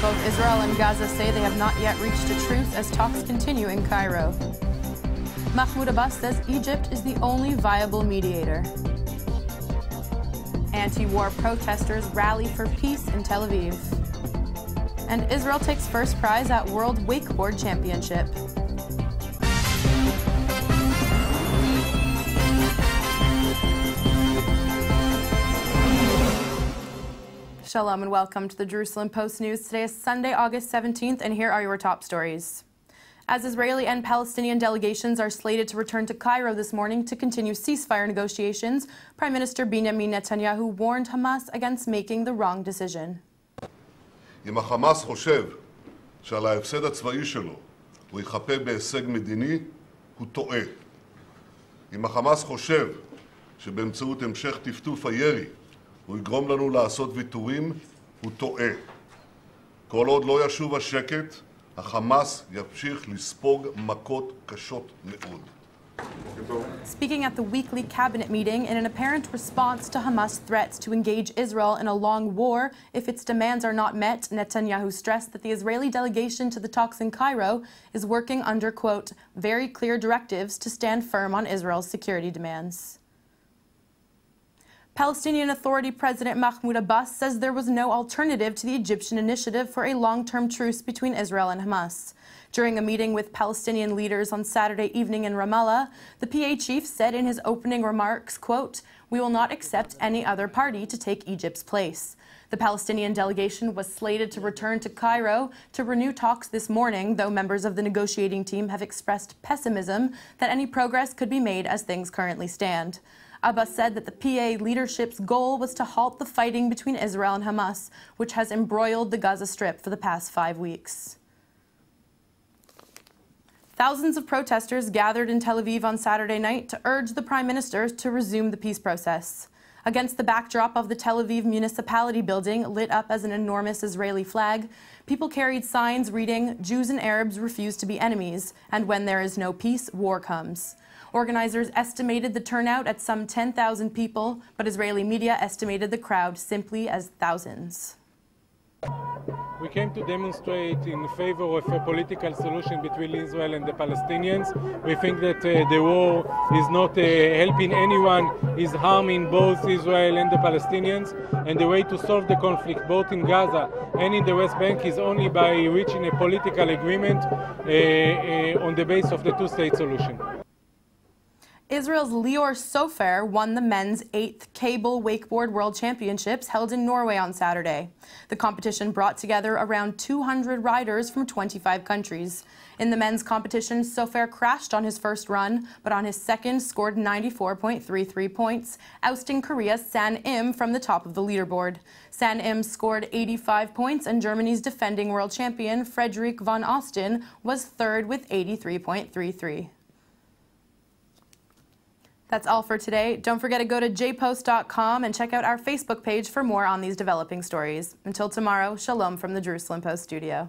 Both Israel and Gaza say they have not yet reached a truce as talks continue in Cairo. Mahmoud Abbas says Egypt is the only viable mediator. Anti-war protesters rally for peace in Tel Aviv. And Israel takes first prize at World Wakeboard Championship. Shalom and welcome to the Jerusalem Post News. Today is Sunday, August 17th, and here are your top stories. As Israeli and Palestinian delegations are slated to return to Cairo this morning to continue ceasefire negotiations, Prime Minister Binyamin Netanyahu warned Hamas against making the wrong decision. אם החמאס חושב שעל ההפסד הצבאי שלו הוא יחפה בהישג מדיני, הוא טועה. אם החמאס חושב שבאמצעות המשך טפטוף הירי הוא יגרום לנו לעשות ויתורים, הוא טועה. כל עוד לא ישוב השקט, החמאס ימשיך לספוג מכות קשות מאוד. Speaking at the weekly cabinet meeting in an apparent response to Hamas' threats to engage Israel in a long war if its demands are not met, Netanyahu stressed that the Israeli delegation to the talks in Cairo is working under, quote, very clear directives to stand firm on Israel's security demands. Palestinian Authority President Mahmoud Abbas says there was no alternative to the Egyptian initiative for a long-term truce between Israel and Hamas. During a meeting with Palestinian leaders on Saturday evening in Ramallah, the PA chief said in his opening remarks, quote, "We will not accept any other party to take Egypt's place." The Palestinian delegation was slated to return to Cairo to renew talks this morning, though members of the negotiating team have expressed pessimism that any progress could be made as things currently stand. Abbas said that the PA leadership's goal was to halt the fighting between Israel and Hamas, which has embroiled the Gaza Strip for the past 5 weeks. Thousands of protesters gathered in Tel Aviv on Saturday night to urge the Prime Minister to resume the peace process. Against the backdrop of the Tel Aviv municipality building lit up as an enormous Israeli flag, people carried signs reading, "Jews and Arabs refuse to be enemies, and when there is no peace, war comes." Organizers estimated the turnout at some 10,000 people, but Israeli media estimated the crowd simply as thousands. We came to demonstrate in favor of a political solution between Israel and the Palestinians. We think that the war is not helping anyone, is harming both Israel and the Palestinians. And the way to solve the conflict, both in Gaza and in the West Bank, is only by reaching a political agreement on the basis of the two-state solution. Israel's Lior Fair won the men's 8th Cable Wakeboard World Championships held in Norway on Saturday. The competition brought together around 200 riders from 25 countries. In the men's competition, Fair crashed on his first run, but on his second scored 94.33 points, ousting Korea's San Im from the top of the leaderboard. San Im scored 85 points, and Germany's defending world champion Frederick von Osten was third with 83.33. That's all for today. Don't forget to go to JPOST.com and check out our Facebook page for more on these developing stories. Until tomorrow, shalom from the Jerusalem Post studio.